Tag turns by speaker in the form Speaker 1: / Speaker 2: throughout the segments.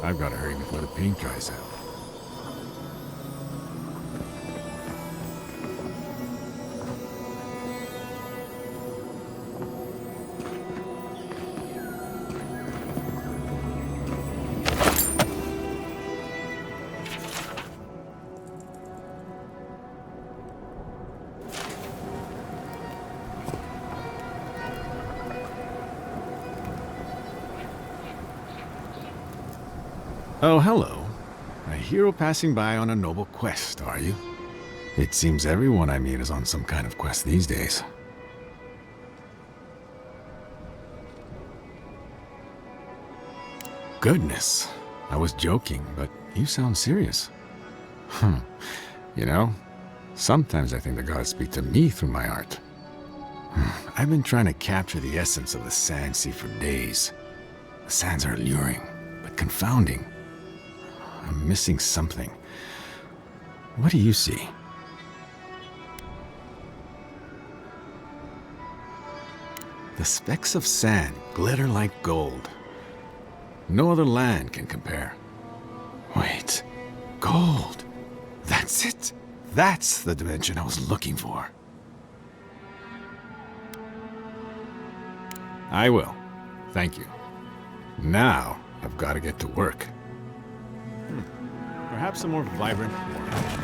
Speaker 1: I've got to hurry before the paint dries out. Oh, hello. A hero passing by on a noble quest, are you? It seems everyone I meet is on some kind of quest these days. Goodness, I was joking, but you sound serious. You know, sometimes I think the gods speak to me through my art. I've been trying to capture the essence of the sand sea for days. The sands are alluring, but confounding. I'm missing something. What do you see? The specks of sand glitter like gold. No other land can compare. Wait, gold. That's it. That's the dimension I was looking for. I will. Thank you. Now, I've got to get to work. Perhaps a more vibrant orange.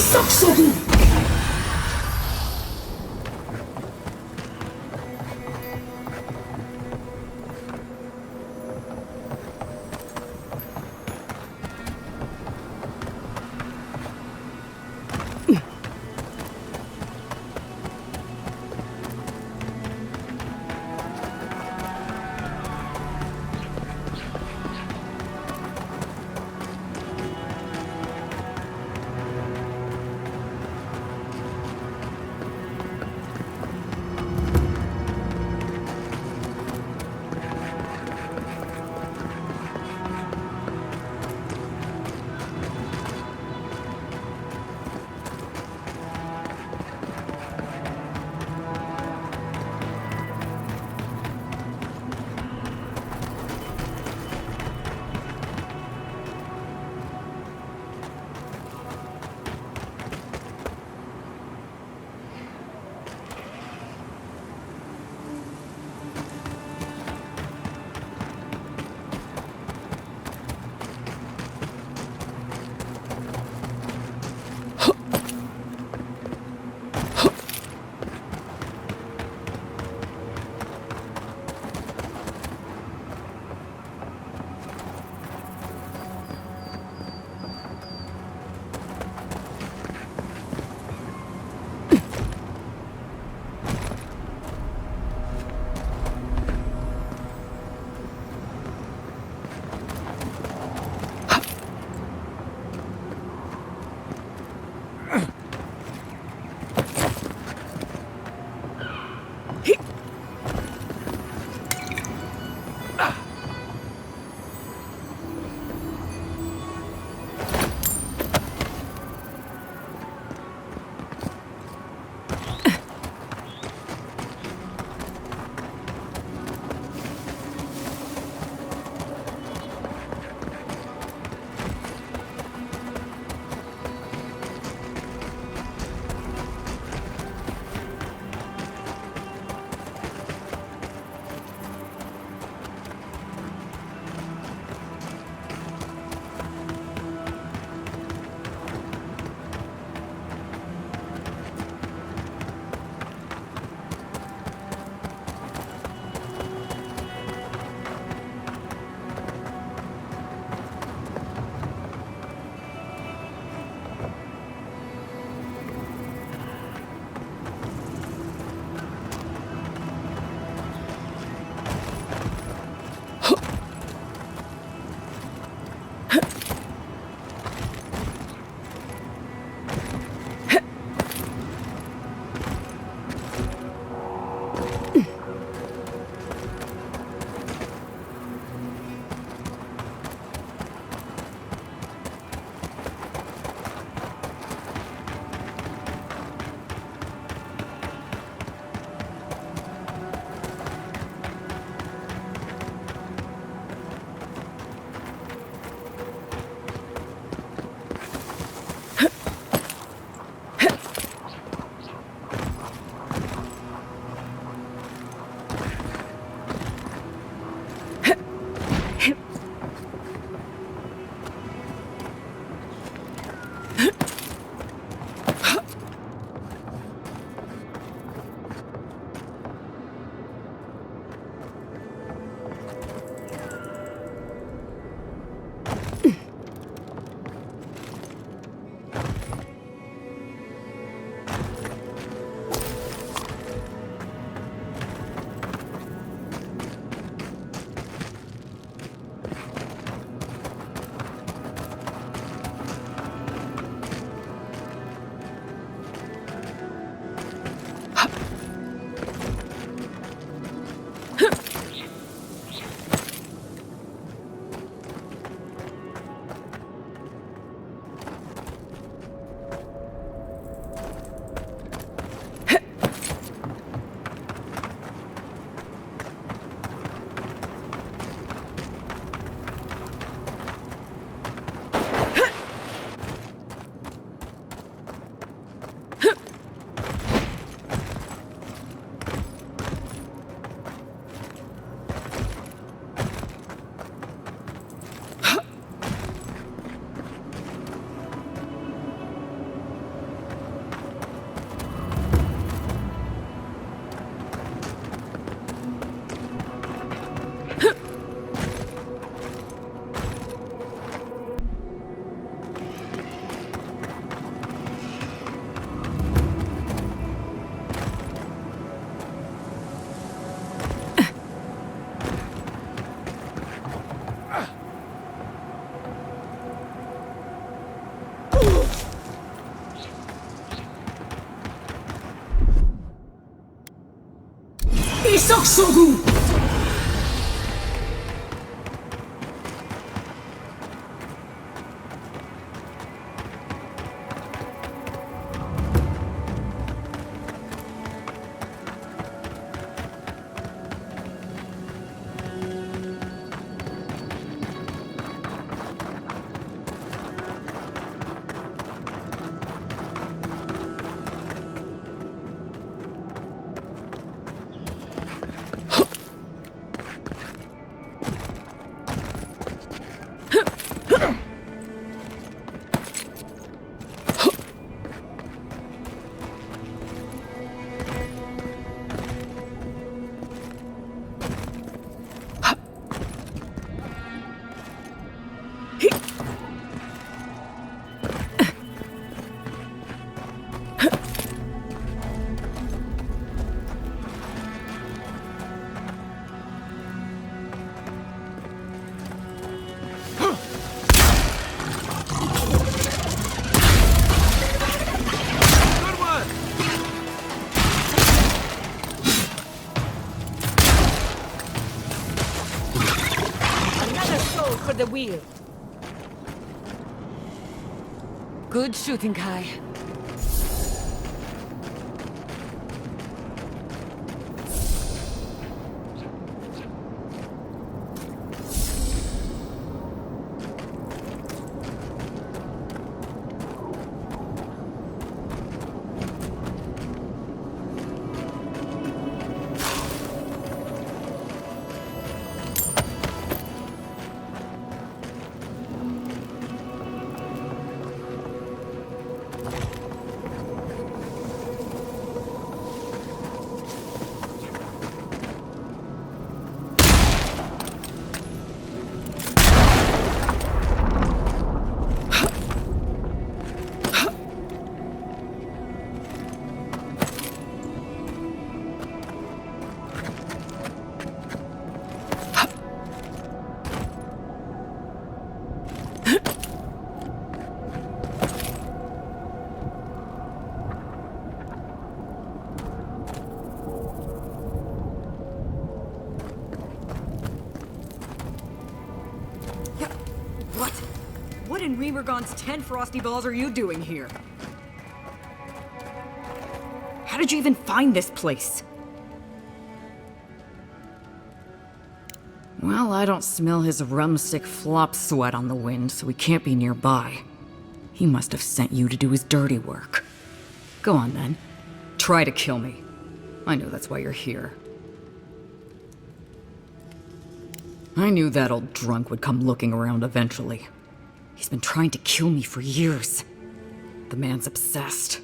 Speaker 2: Saxon! qui sent son goût.
Speaker 3: The wheel. Good shooting, Kai. What in Remergon's 10 frosty balls are you doing here? How did you even find this place? Well, I don't smell his rumstick flop sweat on the wind, so he can't be nearby. He must have sent you to do his dirty work. Go on then. Try to kill me. I know that's why you're here. I knew that old drunk would come looking around eventually. He's been trying to kill me for years. The man's obsessed.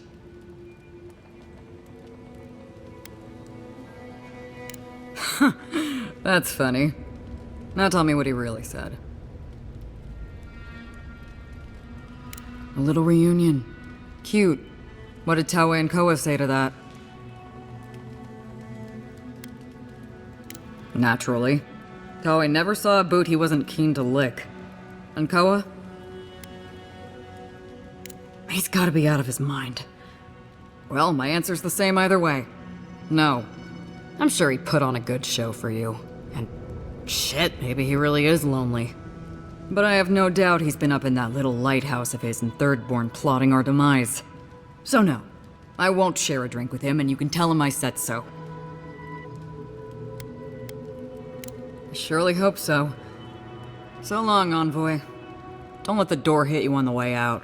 Speaker 3: That's funny. Now tell me what he really said. A little reunion. Cute. What did Tawe and Koa say to that? Naturally. Tawe never saw a boot he wasn't keen to lick. And Koa? He's gotta be out of his mind. Well, my answer's the same either way. No. I'm sure he put on a good show for you. And shit, maybe he really is lonely. But I have no doubt he's been up in that little lighthouse of his in Thirdborn plotting our demise. So no, I won't share a drink with him, and you can tell him I said so. I surely hope so. So long, Envoy. Don't let the door hit you on the way out.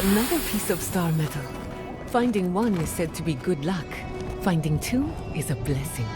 Speaker 2: Another piece of star metal. Finding one is said to be good luck. Finding two is a blessing.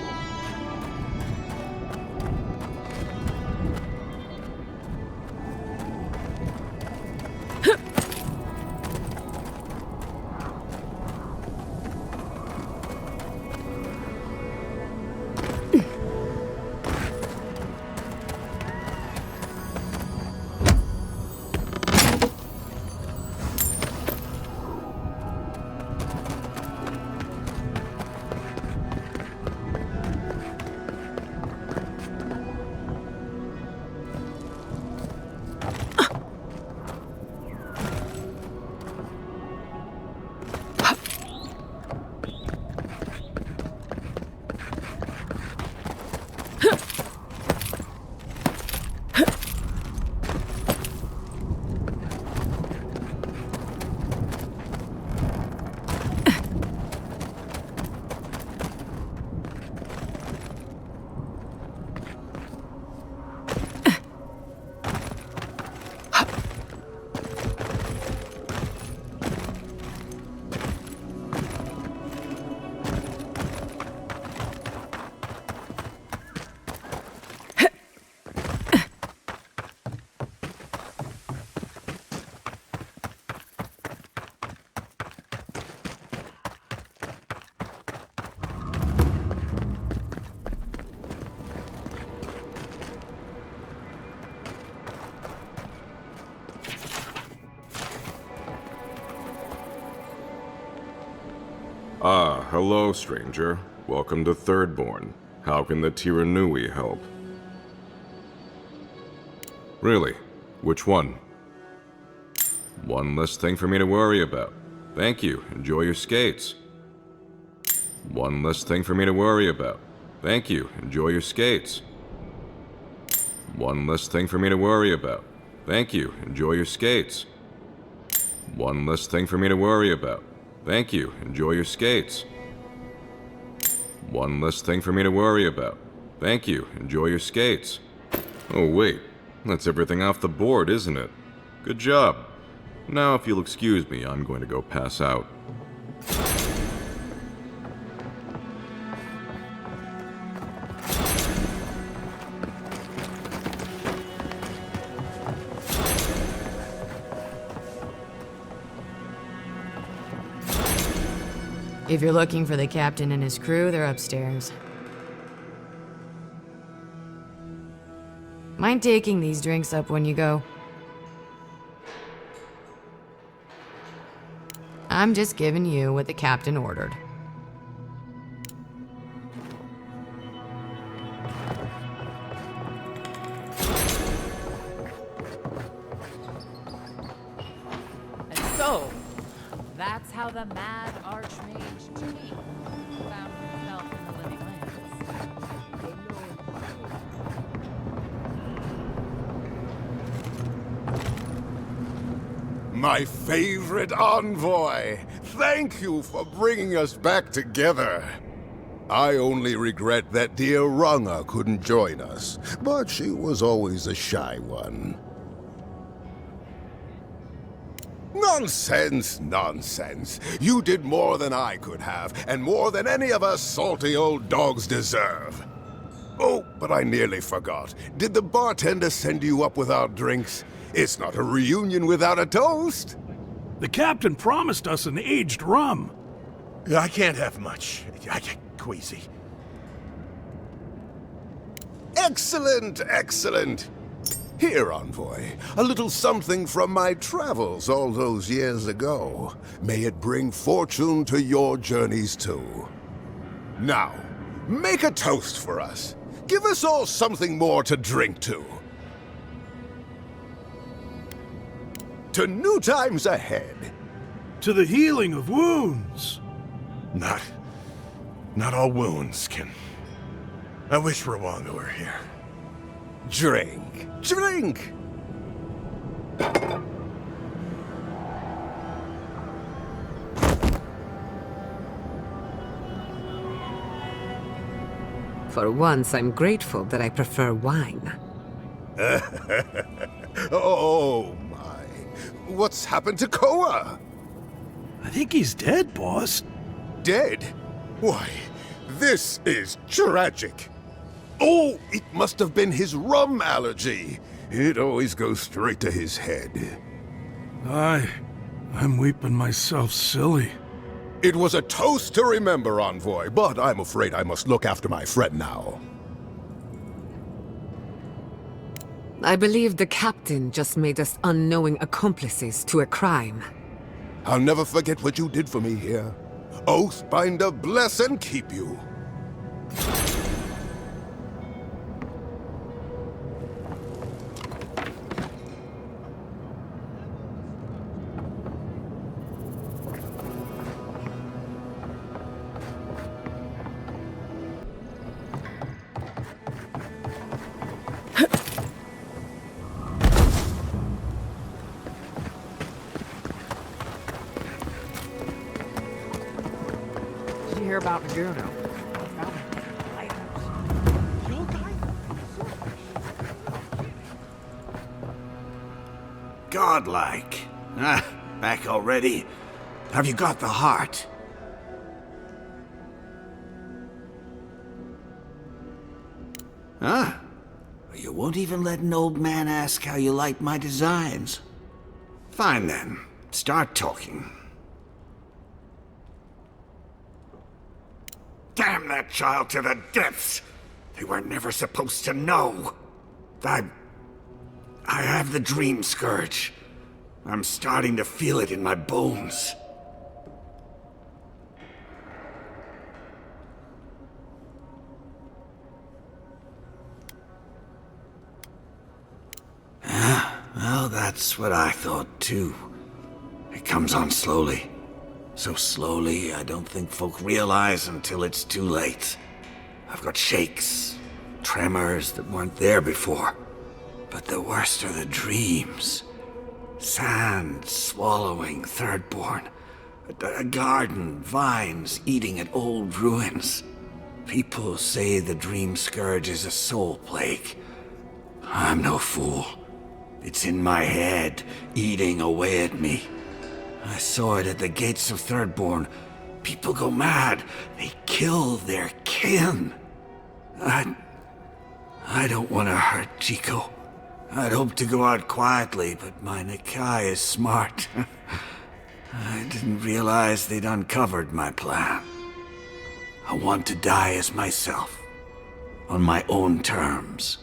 Speaker 4: Ah, hello, stranger. Welcome to Thirdborn. How can the Tiranui help? Really? Which one? One less thing for me to worry about. Thank you. Enjoy your skates. One less thing for me to worry about. Thank you. Enjoy your skates. One less thing for me to worry about. Thank you. Enjoy your skates. One less thing for me to worry about. Thank you. Enjoy your skates. One less thing for me to worry about. Thank you. Enjoy your skates. Oh, wait. That's everything off the board, isn't it? Good job. Now, if you'll excuse me, I'm going to go pass out.
Speaker 5: If you're looking for the captain and his crew, they're upstairs. Mind taking these drinks up when you go? I'm just giving you what the captain ordered.
Speaker 6: And so, that's how the mad archmage My favorite envoy! Thank you for bringing us back together. I only regret that dear Runga couldn't join us, but she was always a shy one. Nonsense, nonsense. You did more than I could have, and more than any of us salty old dogs deserve. Oh, but I nearly forgot. Did the bartender send you up without drinks? It's not a reunion without a toast.
Speaker 7: The captain promised us an aged rum.
Speaker 6: I can't have much. I get queasy. Excellent, excellent. Here, envoy, a little something from my travels all those years ago. May it bring fortune to your journeys too. Now, make a toast for us. Give us all something more to drink to. To new times ahead.
Speaker 7: To the healing of wounds.
Speaker 6: Not all wounds can... I wish Rwanga were here. Drink. Drink!
Speaker 2: For once, I'm grateful that I prefer wine.
Speaker 6: Oh my. What's happened to Koa?
Speaker 7: I think he's dead, boss.
Speaker 6: Dead? Why, this is tragic. Oh, it must have been his rum allergy. It always goes straight to his head.
Speaker 7: I'm weeping myself silly.
Speaker 6: It was a toast to remember, envoy, but I'm afraid I must look after my friend now.
Speaker 2: I believe the captain just made us unknowing accomplices to a crime.
Speaker 6: I'll never forget what you did for me here. Oathbinder bless and keep you.
Speaker 8: Did you hear about Verre?
Speaker 9: Godlike. Ah, back already? Have you got the heart? Huh? You won't even let an old man ask how you like my designs. Fine then. Start talking. Damn that child to the depths! They were never supposed to know. I have the dream scourge. I'm starting to feel it in my bones. Well, that's what I thought too. It comes on slowly. So slowly, I don't think folk realize until it's too late. I've got shakes, tremors that weren't there before. But the worst are the dreams. Sand swallowing thirdborn. A garden, vines eating at old ruins. People say the dream scourge is a soul plague. I'm no fool. It's in my head, eating away at me. I saw it at the gates of Thirdborn. People go mad. They kill their kin. I don't want to hurt Chico. I'd hoped to go out quietly, but my Nikai is smart. I didn't realize they'd uncovered my plan. I want to die as myself. On my own terms.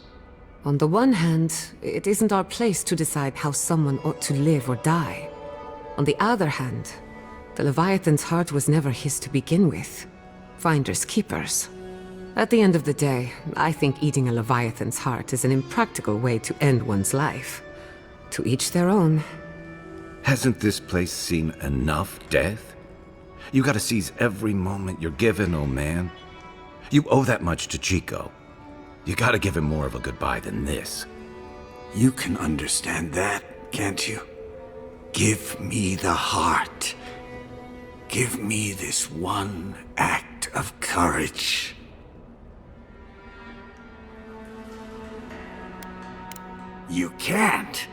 Speaker 2: On the one hand, it isn't our place to decide how someone ought to live or die. On the other hand, the Leviathan's heart was never his to begin with. Finders keepers. At the end of the day, I think eating a Leviathan's heart is an impractical way to end one's life. To each their own.
Speaker 10: Hasn't this place seen enough death? You gotta seize every moment you're given, old man. You owe that much to Chico. You gotta give him more of a goodbye than this.
Speaker 9: You can understand that, can't you? Give me the heart. Give me this one act of courage. You can't.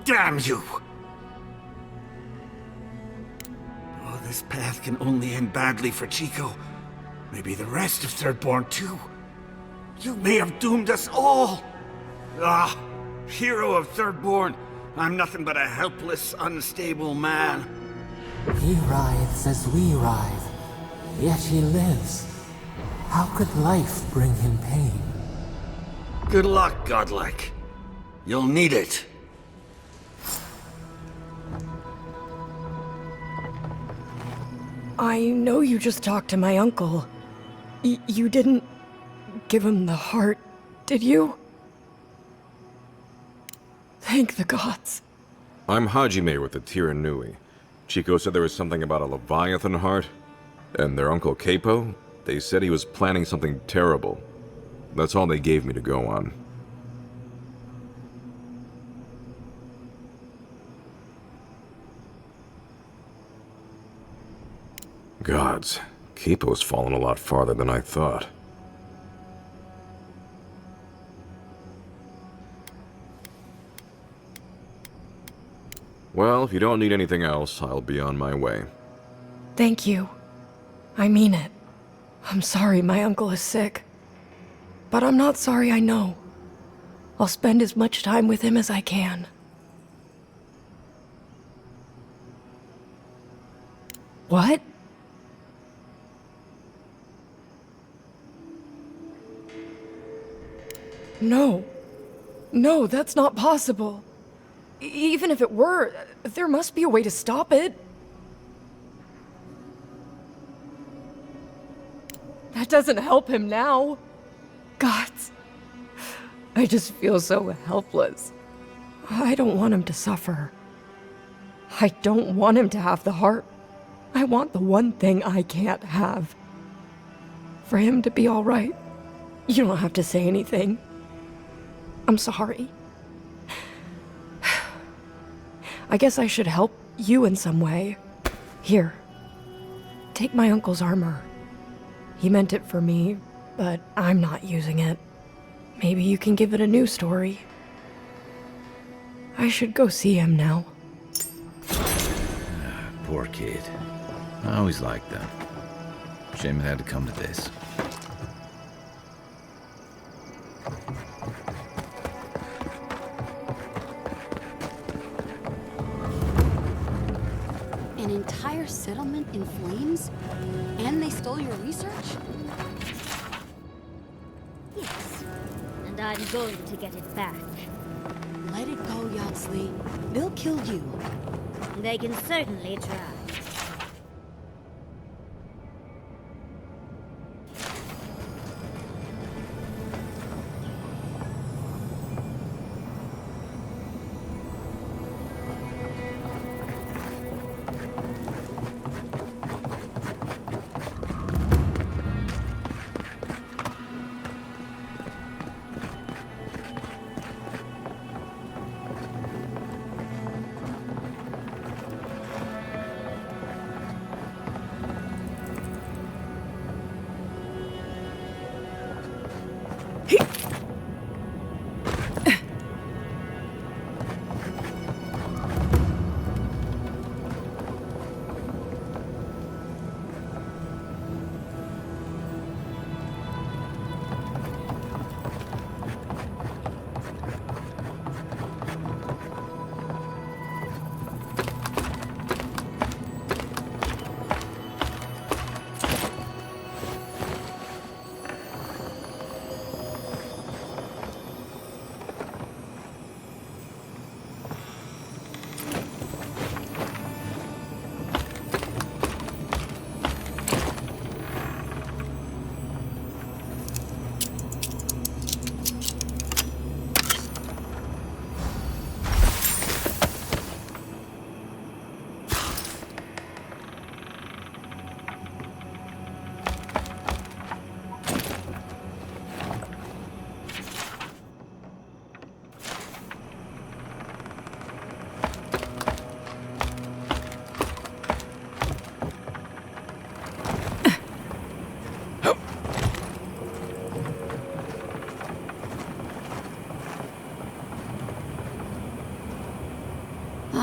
Speaker 9: Damn you! Oh, this path can only end badly for Chico. Maybe the rest of Thirdborn too. You may have doomed us all! Ah, hero of Thirdborn, I'm nothing but a helpless, unstable man.
Speaker 11: He writhes as we writhe, yet he lives. How could life bring him pain?
Speaker 9: Good luck, godlike. You'll need it.
Speaker 12: I know you just talked to my uncle. You didn't give him the heart, did you? Thank the gods.
Speaker 4: I'm Hajime with the Tiranui. Chico said there was something about a Leviathan heart. And their Uncle Capo, they said he was planning something terrible. That's all they gave me to go on. Gods, Capo's fallen a lot farther than I thought. Well, if you don't need anything else, I'll be on my way.
Speaker 12: Thank you. I mean it. I'm sorry my uncle is sick. But I'm not sorry I know. I'll spend as much time with him as I can. What? No. No, that's not possible. Even if it were, there must be a way to stop it. That doesn't help him now. Gods. I just feel so helpless. I don't want him to suffer. I don't want him to have the heart. I want the one thing I can't have. For him to be all right. You don't have to say anything. I'm sorry. I guess I should help you in some way. Here. Take my uncle's armor. He meant it for me, but I'm not using it. Maybe you can give it a new story. I should go see him now.
Speaker 10: Poor kid. I always liked them. Shame it had to come to this.
Speaker 13: An entire settlement in flames? And they stole your research?
Speaker 14: Yes. And I'm going to get it back.
Speaker 13: Let it go, Yogsley. They'll kill you.
Speaker 14: They can certainly try.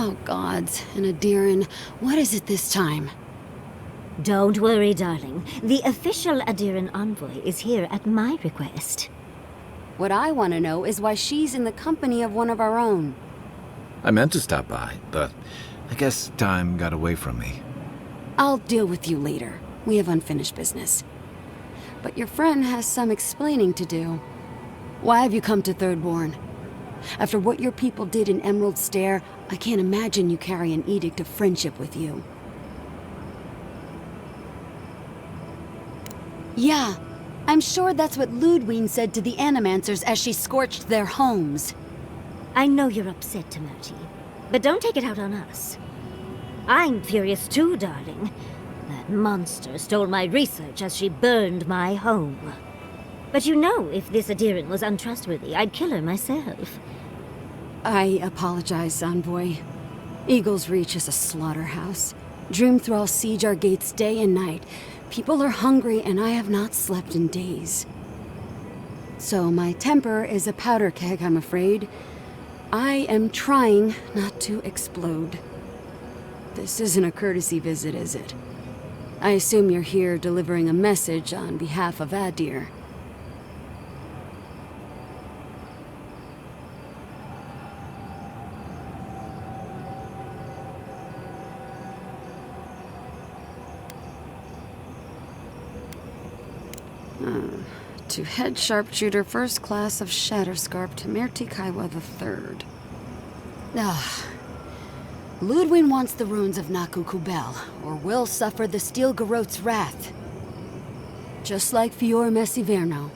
Speaker 13: Oh, gods. And Adiran, what is it this time?
Speaker 14: Don't worry, darling. The official Adiran envoy is here at my request.
Speaker 13: What I want to know is why she's in the company of one of our own.
Speaker 10: I meant to stop by, but I guess time got away from me.
Speaker 13: I'll deal with you later. We have unfinished business. But your friend has some explaining to do. Why have you come to Thirdborn? After what your people did in Emerald Stair, I can't imagine you carry an edict of friendship with you. Yeah, I'm sure that's what Ludwine said to the Animancers as she scorched their homes.
Speaker 14: I know you're upset, Timothy, but don't take it out on us. I'm furious too, darling. That monster stole my research as she burned my home. But you know, if this Adiran was untrustworthy, I'd kill her myself.
Speaker 13: I apologize, Envoy. Eagle's Reach is a slaughterhouse. Dreamthralls siege our gates day and night. People are hungry, and I have not slept in days. So my temper is a powder keg, I'm afraid. I am trying not to explode. This isn't a courtesy visit, is it? I assume you're here delivering a message on behalf of Adir. To head sharpshooter, first class of Shatterscarp, Temerti Kaiwa III. Ludwin wants the ruins of Naku Kubel, or will suffer the Steel Garot's wrath. Just like Fior Messiverno.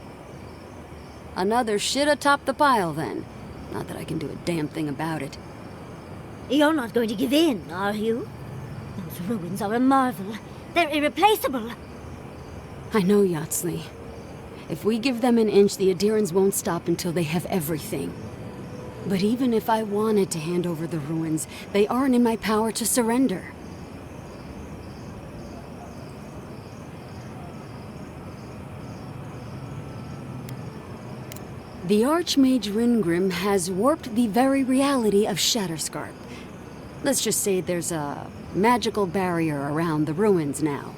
Speaker 13: Another shit atop the pile, then. Not that I can do a damn thing about it.
Speaker 14: You're not going to give in, are you? Those ruins are a marvel. They're irreplaceable.
Speaker 13: I know, Yatsley. If we give them an inch, the Adirans won't stop until they have everything. But even if I wanted to hand over the ruins, they aren't in my power to surrender. The Archmage Ringrim has warped the very reality of Shatterscarp. Let's just say there's a magical barrier around the ruins now.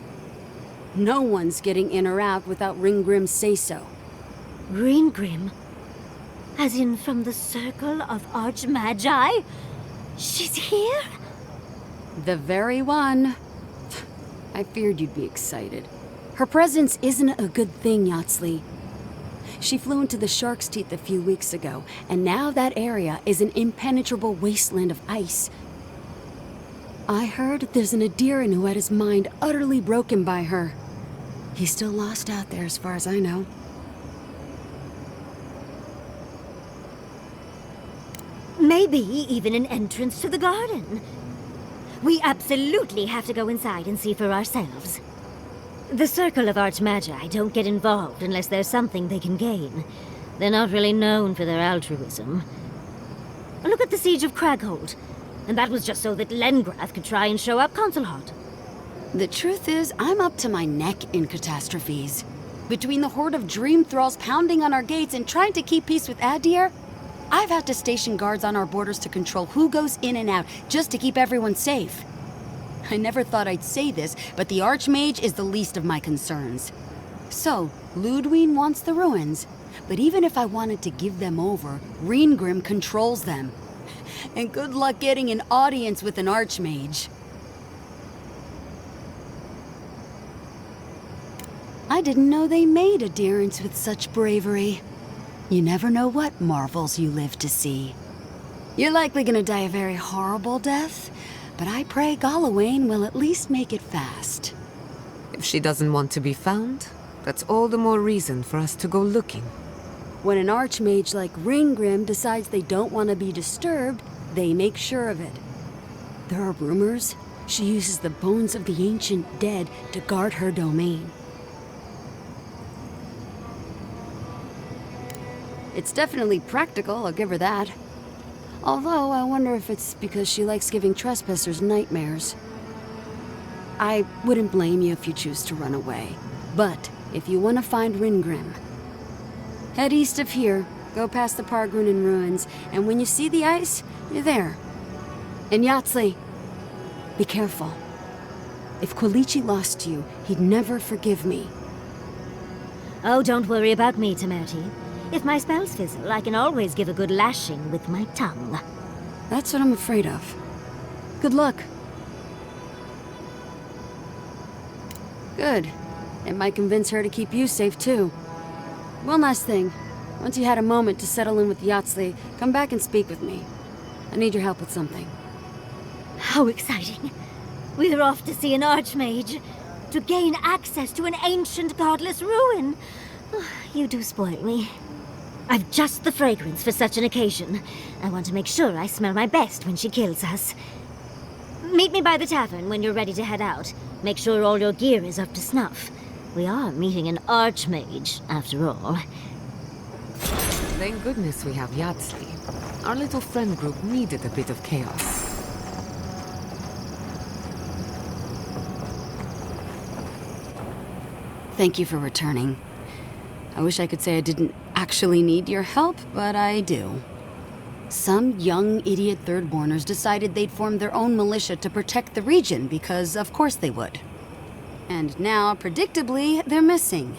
Speaker 13: No one's getting in or out without Ringgrim's say-so.
Speaker 14: Ringgrim? As in from the Circle of Archmagi? She's here?
Speaker 13: The very one. I feared you'd be excited. Her presence isn't a good thing, Yatsley. She flew into the Shark's Teeth a few weeks ago, and now that area is an impenetrable wasteland of ice. I heard there's an Adiran who had his mind utterly broken by her. He's still lost out there as far as I know.
Speaker 14: Maybe even an entrance to the garden. We absolutely have to go inside and see for ourselves. The Circle of Archmagi don't get involved unless there's something they can gain. They're not really known for their altruism. Look at the Siege of Craghold. And that was just so that Lengrath could try and show up Consulhot.
Speaker 13: The truth is, I'm up to my neck in catastrophes. Between the horde of dream thralls pounding on our gates and trying to keep peace with Adir, I've had to station guards on our borders to control who goes in and out, just to keep everyone safe. I never thought I'd say this, but the Archmage is the least of my concerns. So, Ludwine wants the ruins, but even if I wanted to give them over, Ringgrim controls them. And good luck getting an audience with an Archmage. I didn't know they made adherents with such bravery. You never know what marvels you live to see. You're likely gonna die a very horrible death, but I pray Galawain will at least make it fast.
Speaker 2: If she doesn't want to be found, that's all the more reason for us to go looking.
Speaker 13: When an Archmage like Ringgrim decides they don't want to be disturbed, they make sure of it. There are rumors she uses the bones of the ancient dead to guard her domain. It's definitely practical, I'll give her that. Although, I wonder if it's because she likes giving trespassers nightmares. I wouldn't blame you if you choose to run away. But, if you want to find Ringgrim, head east of here, go past the Pargrunen ruins, and when you see the ice, you're there. And Yahtzee, be careful. If Quilichi lost you, he'd never forgive me.
Speaker 14: Oh, don't worry about me, Temerity. If my spells fizzle, I can always give a good lashing with my tongue.
Speaker 13: That's what I'm afraid of. Good luck. Good. It might convince her to keep you safe, too. One last thing. Once you had a moment to settle in with Yahtzee, come back and speak with me. I need your help with something.
Speaker 14: How exciting. We're off to see an archmage. To gain access to an ancient godless ruin. You do spoil me. I've just the fragrance for such an occasion. I want to make sure I smell my best when she kills us. Meet me by the tavern when you're ready to head out. Make sure all your gear is up to snuff. We are meeting an archmage, after all.
Speaker 2: Thank goodness we have Yahtzee. Our little friend group needed a bit of chaos.
Speaker 13: Thank you for returning. I wish I could say I didn't actually need your help, but I do. Some young idiot thirdborners decided they'd form their own militia to protect the region because of course they would. And now, predictably, they're missing.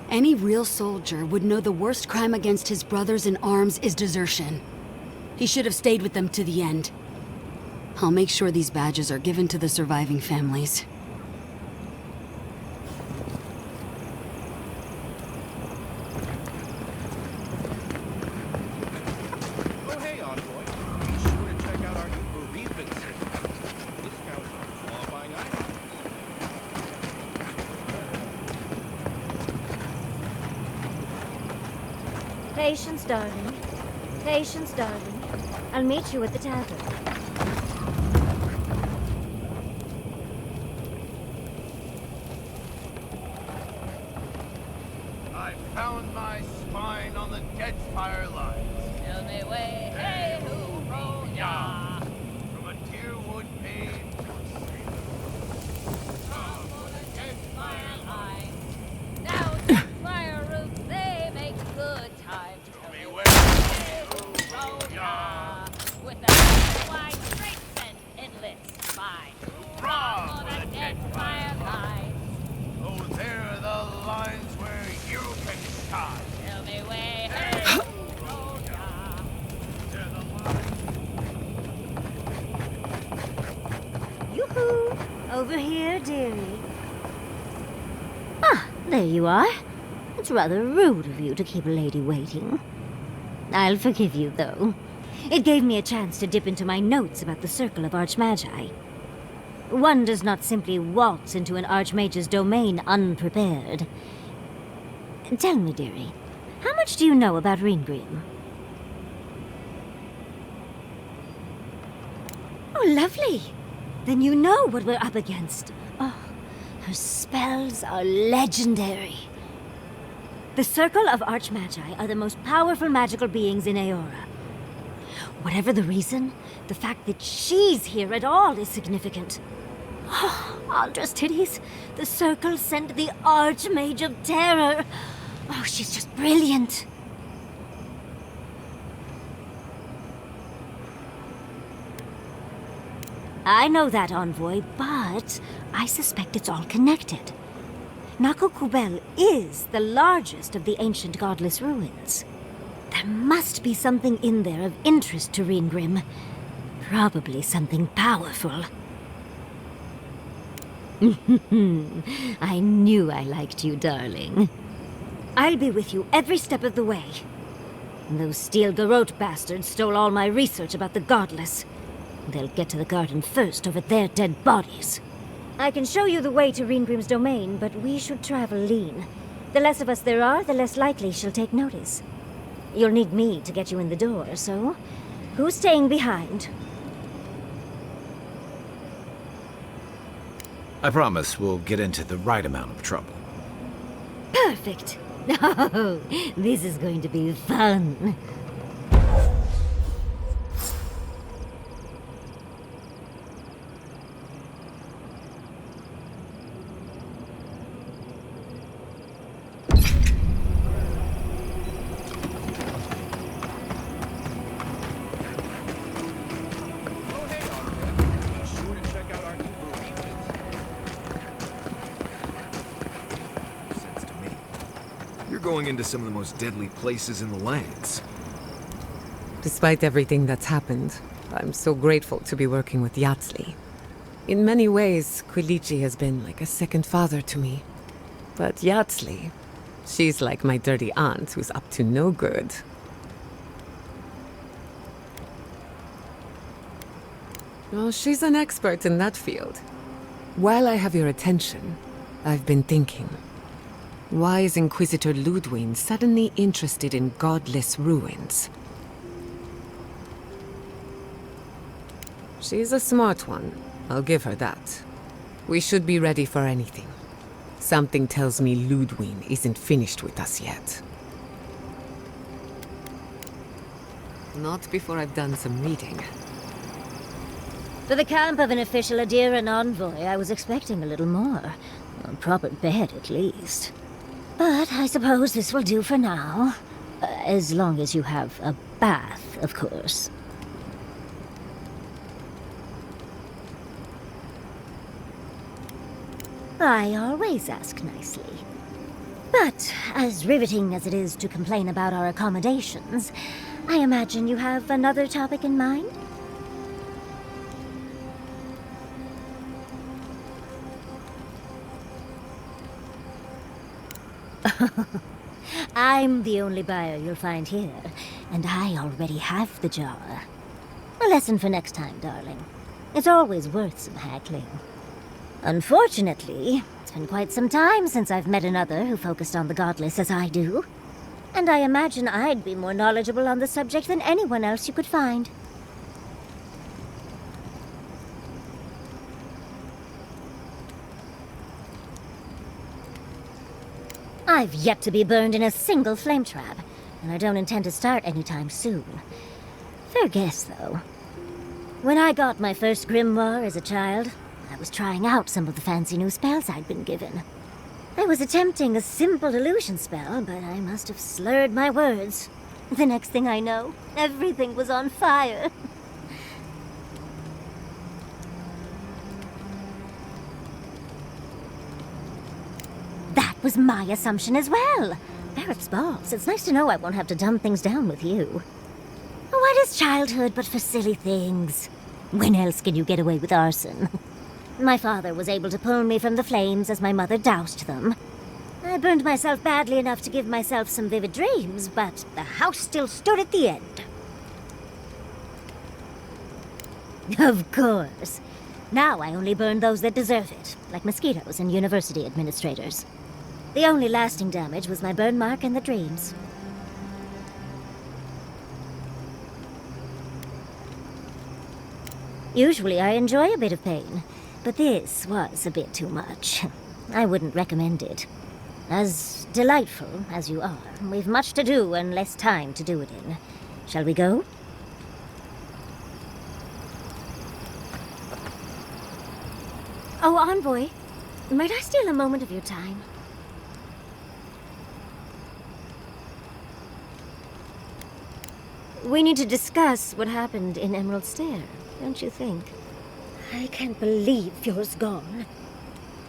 Speaker 13: Any real soldier would know the worst crime against his brothers in arms is desertion. He should have stayed with them to the end. I'll make sure these badges are given to the surviving families.
Speaker 15: Oh, hey, Envoy. Be sure to check out our new bereavement system. Discounts on qualifying items.
Speaker 14: Patience, darling. Patience, darling. I'll meet you at the tavern.
Speaker 15: I found my spine on the dead fire lines.
Speaker 16: Tell me way, hey, who roll ya?
Speaker 15: From a deer wood paved to a stream.
Speaker 16: Come on the dead fire line. Now dead fire roofs, they make good time. Tell me way, hey, who roll ya? With a wide strength and endless spine. Come on the dead fire line.
Speaker 15: Oh, there are the lines where you can shine.
Speaker 16: Tell me way, hey, who roll ya?
Speaker 15: They're the lines.
Speaker 14: Yoo-hoo! Over here, dearie. Ah, there you are. It's rather rude of you to keep a lady waiting. I'll forgive you, though. It gave me a chance to dip into my notes about the Circle of Archmagi. One does not simply waltz into an Archmage's domain unprepared. Tell me, dearie, how much do you know about Ringrim? Oh, lovely. Then you know what we're up against. Oh, her spells are legendary. The Circle of Archmagi are the most powerful magical beings in Aora. Whatever the reason, the fact that she's here at all is significant. Oh, Aldra's titties. The Circle sent the Archmage of Terror. Oh, she's just brilliant. I know that, Envoy, but I suspect it's all connected. Nakokubel is the largest of the ancient godless ruins. There must be something in there of interest to Ringrim. Probably something powerful. I knew I liked you, darling. I'll be with you every step of the way. Those Steel Garrote bastards stole all my research about the godless. They'll get to the garden first over their dead bodies. I can show you the way to Ringrim's domain, but we should travel lean. The less of us there are, the less likely she'll take notice. You'll need me to get you in the door, so who's staying behind?
Speaker 10: I promise we'll get into the right amount of trouble.
Speaker 14: Perfect. Oh, this is going to be fun.
Speaker 17: going into some of the most deadly places in the lands.
Speaker 2: Despite everything that's happened, I'm so grateful to be working with Yatsli. In many ways, Quilichi has been like a second father to me. But Yatsli, she's like my dirty aunt who's up to no good. Oh, she's an expert in that field. While I have your attention, I've been thinking. Why is Inquisitor Ludwig suddenly interested in godless ruins? She's a smart one. I'll give her that. We should be ready for anything. Something tells me Ludwig isn't finished with us yet. Not before I've done some reading.
Speaker 14: For the camp of an official Adiran envoy, I was expecting a little more. A proper bed, at least. But I suppose this will do for now. As long as you have a bath, of course. I always ask nicely. But as riveting as it is to complain about our accommodations, I imagine you have another topic in mind? I'm the only buyer you'll find here, and I already have the jar. A lesson for next time, darling. It's always worth some haggling. Unfortunately, it's been quite some time since I've met another who focused on the godless as I do. And I imagine I'd be more knowledgeable on the subject than anyone else you could find. I've yet to be burned in a single flame trap, and I don't intend to start anytime soon. Fair guess, though. When I got my first grimoire as a child, I was trying out some of the fancy new spells I'd been given. I was attempting a simple illusion spell, but I must have slurred my words. The next thing I know, everything was on fire. That was my assumption as well. Barrett's balls. It's nice to know I won't have to dumb things down with you. What is childhood but for silly things? When else can you get away with arson? My father was able to pull me from the flames as my mother doused them. I burned myself badly enough to give myself some vivid dreams, but the house still stood at the end. Of course. Now I only burn those that deserve it, like mosquitoes and university administrators. The only lasting damage was my burn mark and the dreams. Usually I enjoy a bit of pain, but this was a bit too much. I wouldn't recommend it. As delightful as you are, we've much to do and less time to do it in. Shall we go? Oh, envoy, might I steal a moment of your time? We need to discuss what happened in Emerald Stair, don't you think? I can't believe Fjord's gone.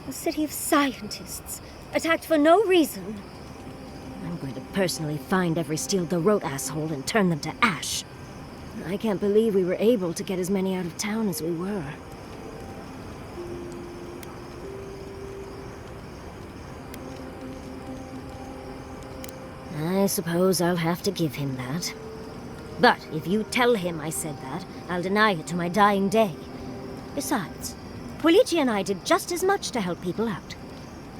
Speaker 14: A city of scientists, attacked for no reason. I'm going to personally find every steel-the-road asshole and turn them to ash. I can't believe we were able to get as many out of town as we were. I suppose I'll have to give him that. But if you tell him I said that, I'll deny it to my dying day. Besides, Quilichi and I did just as much to help people out.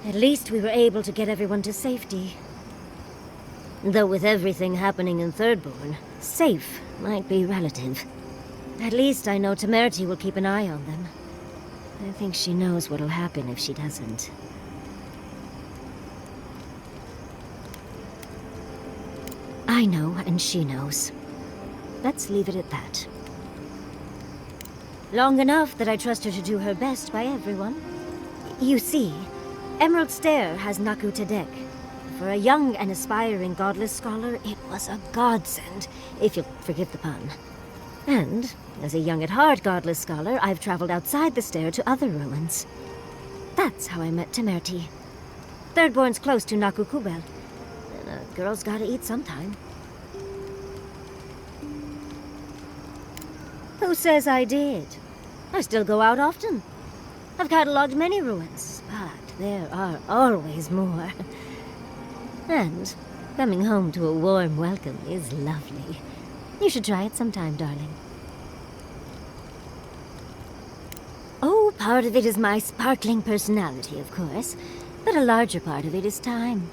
Speaker 14: At least we were able to get everyone to safety. Though with everything happening in Thirdborn, safe might be relative. At least I know Temerity will keep an eye on them. I think she knows what'll happen if she doesn't. I know, and she knows. Let's leave it at that. Long enough that I trust her to do her best by everyone. You see, Emerald Stair has Naku Tedek. For a young and aspiring godless scholar, it was a godsend, if you'll forgive the pun. And, as a young at heart godless scholar, I've traveled outside the stair to other ruins. That's how I met Temerity. Thirdborn's close to Naku Kubel. A girl's gotta eat sometime. Who says I did? I still go out often. I've catalogued many ruins, but there are always more. And coming home to a warm welcome is lovely. You should try it sometime, darling. Oh, part of it is my sparkling personality, of course, but a larger part of it is time.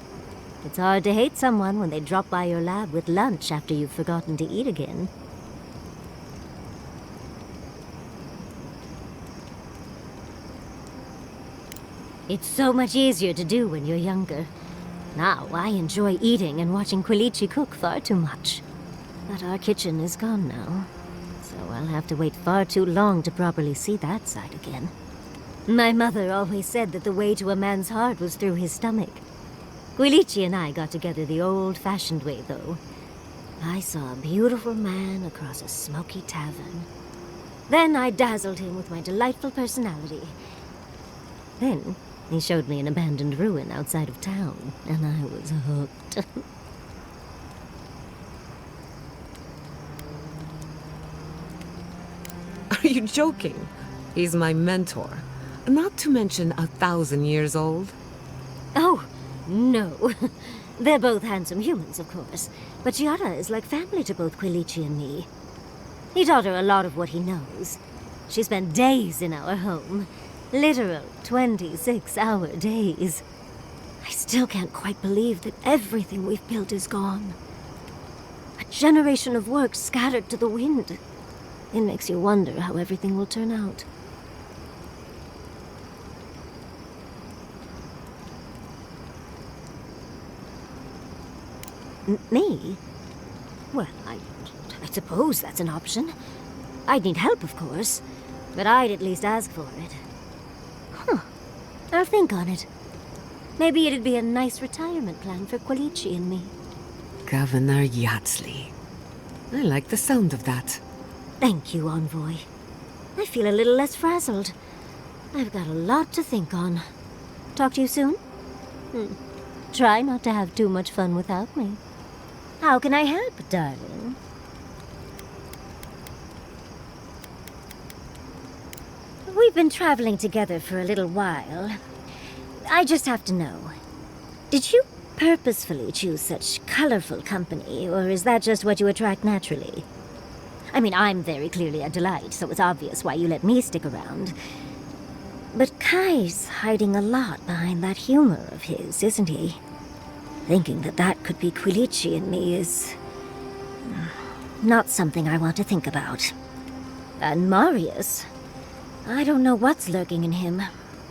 Speaker 14: It's hard to hate someone when they drop by your lab with lunch after you've forgotten to eat again. It's so much easier to do when you're younger. Now, I enjoy eating and watching Quilici cook far too much. But our kitchen is gone now, so I'll have to wait far too long to properly see that side again. My mother always said that the way to a man's heart was through his stomach. Quilici and I got together the old-fashioned way, though. I saw a beautiful man across a smoky tavern. Then I dazzled him with my delightful personality. Then he showed me an abandoned ruin outside of town, and I was hooked.
Speaker 2: Are you joking? He's my mentor. Not to mention 1,000 years old.
Speaker 14: Oh, no. They're both handsome humans, of course. But Giada is like family to both Quilici and me. He taught her a lot of what he knows. She spent days in our home. Literal 26-hour days. I still can't quite believe that everything we've built is gone. A generation of work scattered to the wind. It makes you wonder how everything will turn out. Me? Well, I suppose that's an option. I'd need help, of course, but I'd at least ask for it. Huh. I'll think on it. Maybe it'd be a nice retirement plan for Quilici and me.
Speaker 2: Governor Yatsley. I like the sound of that.
Speaker 14: Thank you, Envoy. I feel a little less frazzled. I've got a lot to think on. Talk to you soon? Try not to have too much fun without me. How can I help, darling? We've been traveling together for a little while. I just have to know. Did you purposefully choose such colorful company, or is that just what you attract naturally? I mean, I'm very clearly a delight, so it's obvious why you let me stick around. But Kai's hiding a lot behind that humor of his, isn't he? Thinking that that could be Quilici and me is not something I want to think about. And Marius, I don't know what's lurking in him,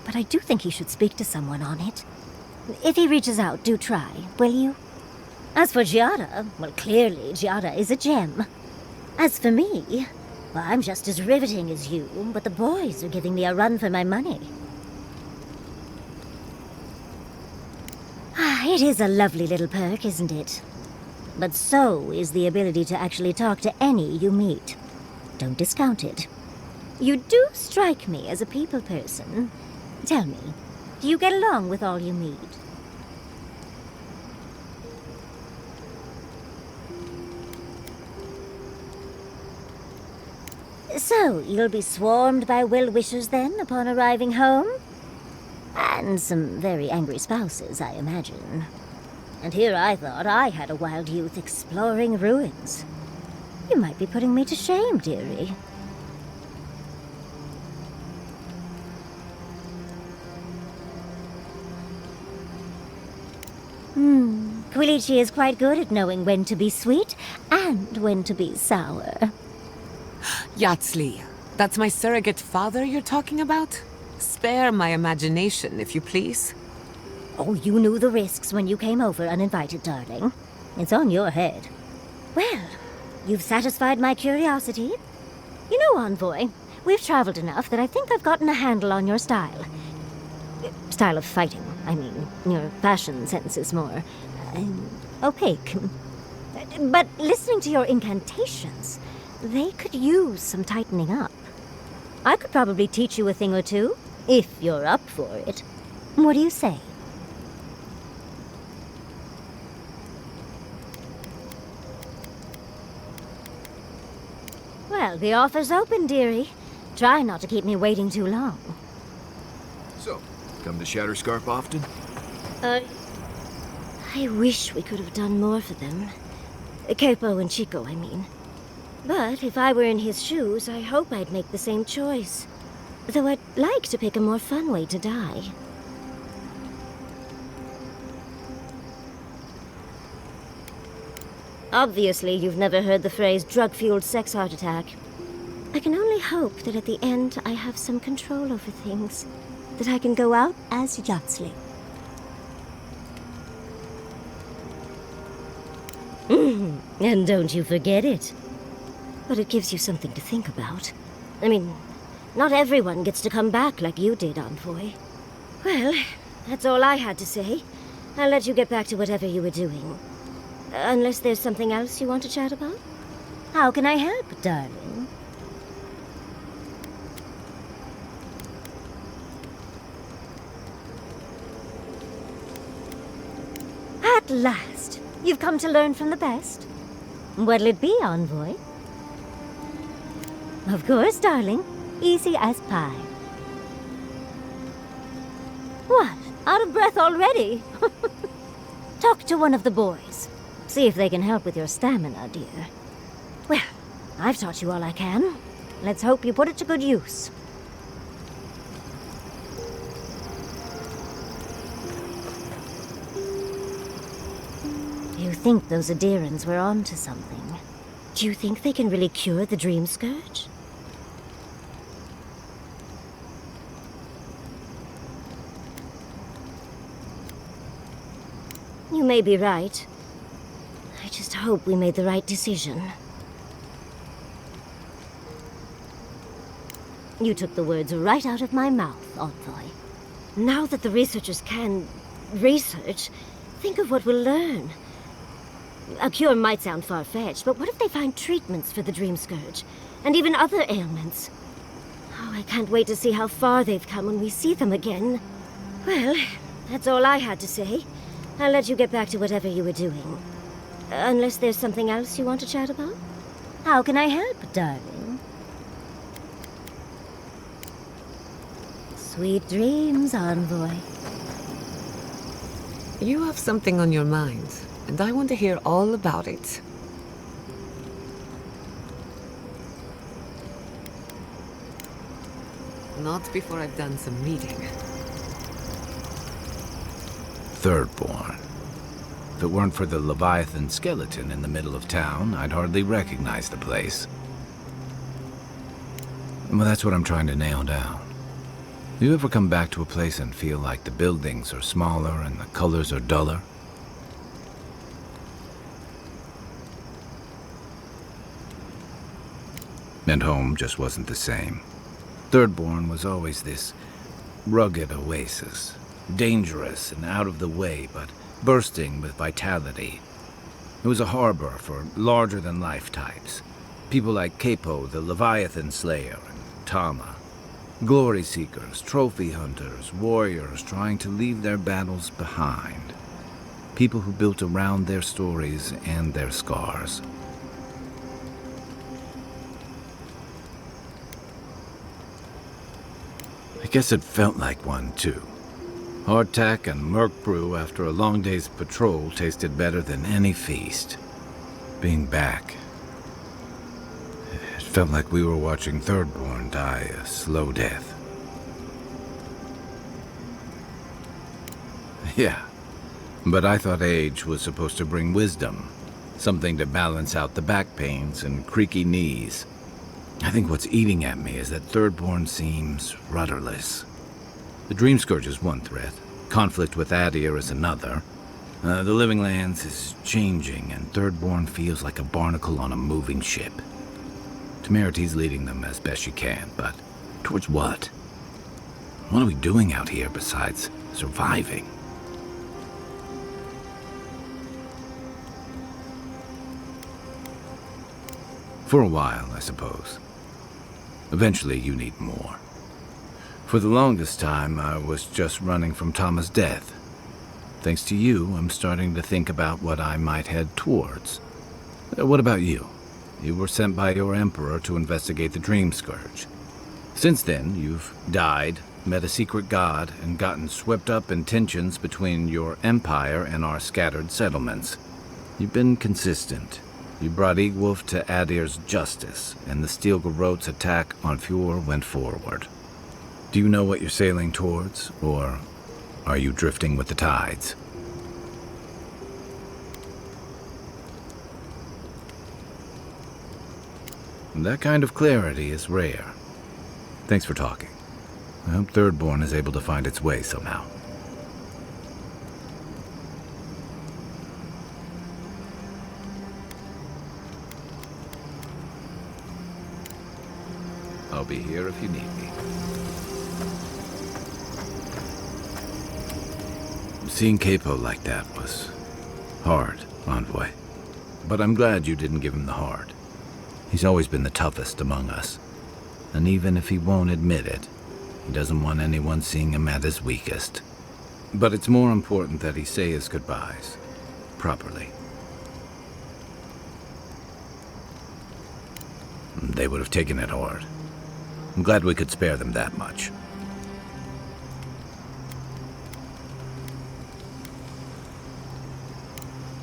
Speaker 14: but I do think he should speak to someone on it. If he reaches out, do try, will you? As for Giada, well, clearly Giada is a gem. As for me, well, I'm just as riveting as you, but the boys are giving me a run for my money. It is a lovely little perk, isn't it? But so is the ability to actually talk to any you meet. Don't discount it. You do strike me as a people person. Tell me, do you get along with all you meet? So, you'll be swarmed by well-wishers then, upon arriving home? And some very angry spouses, I imagine. And here I thought I had a wild youth exploring ruins. You might be putting me to shame, dearie. Quilici is quite good at knowing when to be sweet and when to be sour.
Speaker 2: Yatsley, that's my surrogate father you're talking about? Spare my imagination, if you please.
Speaker 14: Oh, you knew the risks when you came over uninvited, darling. It's on your head. Well, you've satisfied my curiosity. You know, Envoy, we've traveled enough that I think I've gotten a handle on your style. Style of fighting, I mean. Your fashion sense is more opaque. But listening to your incantations, they could use some tightening up. I could probably teach you a thing or two, if you're up for it. What do you say? Well, the offer's open, dearie. Try not to keep me waiting too long.
Speaker 17: So, come to Shatterscarp often?
Speaker 14: I wish we could have done more for them. Capo and Chico, I mean. But if I were in his shoes, I hope I'd make the same choice. Though I'd like to pick a more fun way to die. Obviously, you've never heard the phrase drug-fueled sex heart attack. I can only hope that at the end I have some control over things. That I can go out as Yatsley. And don't you forget it. But it gives you something to think about. I mean, not everyone gets to come back like you did, Envoy. Well, that's all I had to say. I'll let you get back to whatever you were doing. Unless there's something else you want to chat about? How can I help, darling? At last! You've come to learn from the best. What'll it be, Envoy? Of course, darling. Easy as pie. What? Out of breath already? Talk to one of the boys. See if they can help with your stamina, dear. Well, I've taught you all I can. Let's hope you put it to good use. You think those Adirans were onto something? Do you think they can really cure the Dream Scourge? You may be right. I just hope we made the right decision. You took the words right out of my mouth, Envoy. Now that the researchers can research, think of what we'll learn. A cure might sound far-fetched, but what if they find treatments for the Dream Scourge? And even other ailments? Oh, I can't wait to see how far they've come when we see them again. Well, that's all I had to say. I'll let you get back to whatever you were doing. Unless there's something else you want to chat about? How can I help, darling? Sweet dreams, Envoy.
Speaker 2: You have something on your mind, and I want to hear all about it. Not before I've done some reading.
Speaker 10: Thirdborn. If it weren't for the Leviathan skeleton in the middle of town, I'd hardly recognize the place. Well, that's what I'm trying to nail down. Do you ever come back to a place and feel like the buildings are smaller and the colors are duller? And home just wasn't the same. Thirdborn was always this rugged oasis. Dangerous and out of the way, but bursting with vitality. It was a harbor for larger-than-life types. People like Capo, the Leviathan Slayer, and Tama. Glory seekers, trophy hunters, warriors trying to leave their battles behind. People who built around their stories and their scars. I guess it felt like one, too. Hardtack and murk brew after a long day's patrol tasted better than any feast. Being back, it felt like we were watching Thirdborn die a slow death. Yeah, but I thought age was supposed to bring wisdom. Something to balance out the back pains and creaky knees. I think what's eating at me is that Thirdborn seems rudderless. The Dream Scourge is one threat. Conflict with Adir is another. The Living Lands is changing, and Thirdborn feels like a barnacle on a moving ship. Temerity's leading them as best she can, but towards what? What are we doing out here besides surviving? For a while, I suppose. Eventually, you need more. For the longest time, I was just running from Tama's death. Thanks to you, I'm starting to think about what I might head towards. What about you? You were sent by your emperor to investigate the Dream Scourge. Since then, you've died, met a secret god, and gotten swept up in tensions between your empire and our scattered settlements. You've been consistent. You brought Egwulf to Adir's justice, and the Stilgarrote's attack on Fjord went forward. Do you know what you're sailing towards, or are you drifting with the tides? That kind of clarity is rare. Thanks for talking. I hope Thirdborn is able to find its way somehow. I'll be here if you need me. Seeing Capo like that was hard, Envoy. But I'm glad you didn't give him the hard. He's always been the toughest among us. And even if he won't admit it, he doesn't want anyone seeing him at his weakest. But it's more important that he say his goodbyes properly. They would have taken it hard. I'm glad we could spare them that much.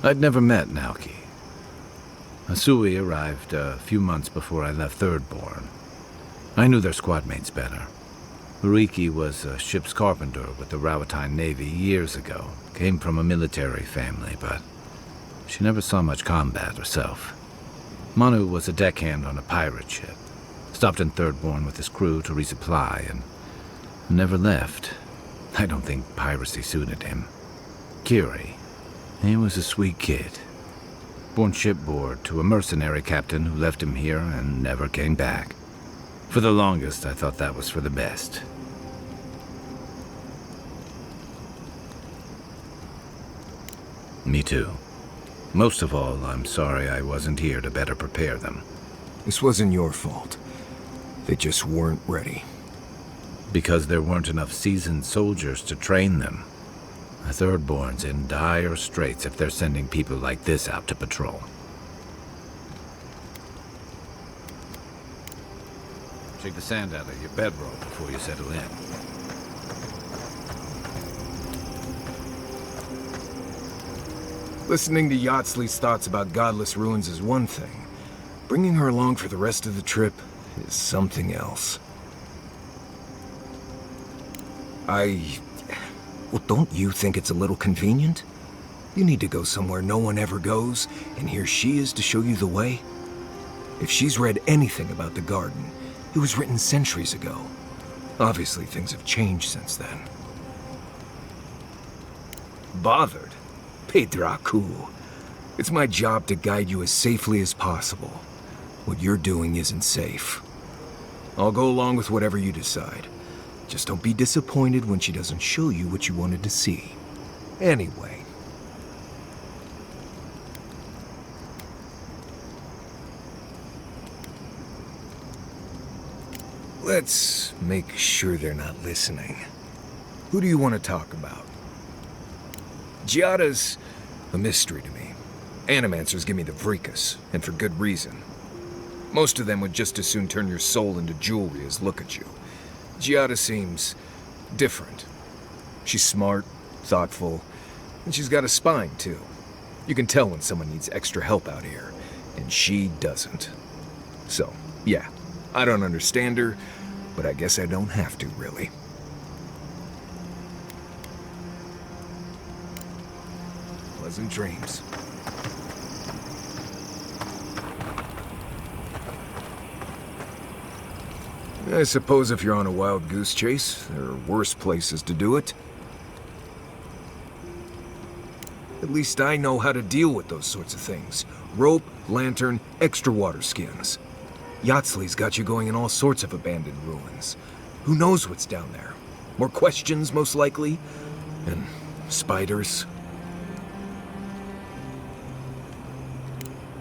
Speaker 10: I'd never met Naoki. Asui arrived a few months before I left Thirdborn. I knew their squad mates better. Uriki was a ship's carpenter with the Rowatine Navy years ago. Came from a military family, but she never saw much combat herself. Manu was a deckhand on a pirate ship. Stopped in Thirdborn with his crew to resupply and never left. I don't think piracy suited him. Kiri, he was a sweet kid. Born shipboard to a mercenary captain who left him here and never came back. For the longest, I thought that was for the best. Me too. Most of all, I'm sorry I wasn't here to better prepare them.
Speaker 17: This wasn't your fault. They just weren't ready.
Speaker 10: Because there weren't enough seasoned soldiers to train them. The Thirdborn's in dire straits if they're sending people like this out to patrol. Shake the sand out of your bedroll before you settle in.
Speaker 17: Listening to Yatsley's thoughts about godless ruins is one thing. Bringing her along for the rest of the trip is something else. Well, don't you think it's a little convenient? You need to go somewhere no one ever goes, and here she is to show you the way? If she's read anything about the garden, it was written centuries ago. Obviously, things have changed since then. Bothered? Pedraku. It's my job to guide you as safely as possible. What you're doing isn't safe. I'll go along with whatever you decide. Just don't be disappointed when she doesn't show you what you wanted to see. Anyway. Let's make sure they're not listening. Who do you want to talk about? Giada's a mystery to me. Animancers give me the vricus, and for good reason. Most of them would just as soon turn your soul into jewelry as look at you. Giada seems different. She's smart, thoughtful, and she's got a spine, too. You can tell when someone needs extra help out here, and she doesn't. So, yeah, I don't understand her, but I guess I don't have to, really. Pleasant dreams. I suppose if you're on a wild goose chase, there are worse places to do it. At least I know how to deal with those sorts of things. Rope, lantern, extra water skins. Yatsley's got you going in all sorts of abandoned ruins. Who knows what's down there? More questions, most likely. And spiders.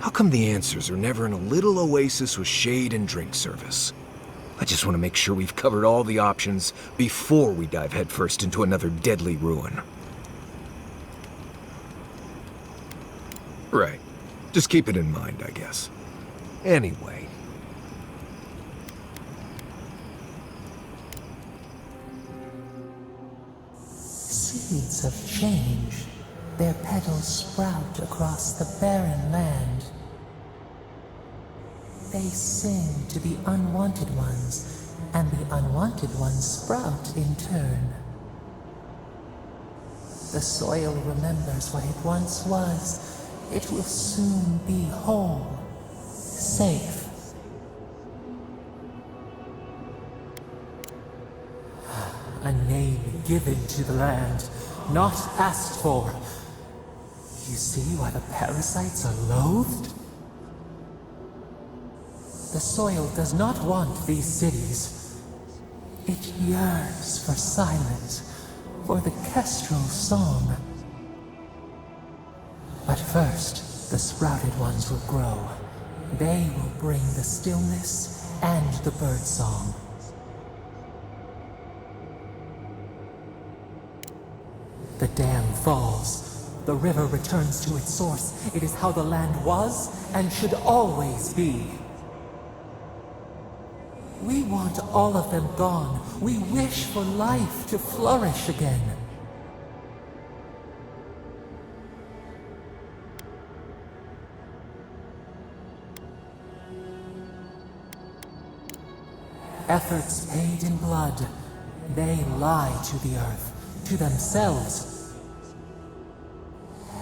Speaker 17: How come the answers are never in a little oasis with shade and drink service? I just want to make sure we've covered all the options before we dive headfirst into another deadly ruin. Right. Just keep it in mind, I guess. Anyway.
Speaker 11: Seeds of change, their petals sprout across the barren land. They sing to the unwanted ones, and the unwanted ones sprout in turn. The soil remembers what it once was. It will soon be whole, safe. A name given to the land, not asked for. You see why the parasites are loathed? The soil does not want these cities. It yearns for silence, for the kestrel song. But first, the sprouted ones will grow. They will bring the stillness and the bird song. The dam falls. The river returns to its source. It is how the land was and should always be. We want all of them gone. We wish for life to flourish again. Efforts paid in blood. They lie to the earth, to themselves.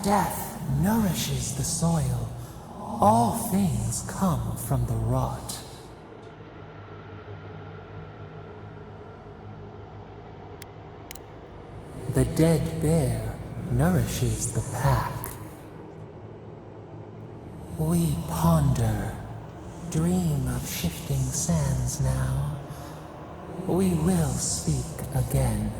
Speaker 11: Death nourishes the soil. All things come from the rot. The dead bear nourishes the pack. We ponder, dream of shifting sands now. We will speak again.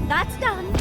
Speaker 14: That's done.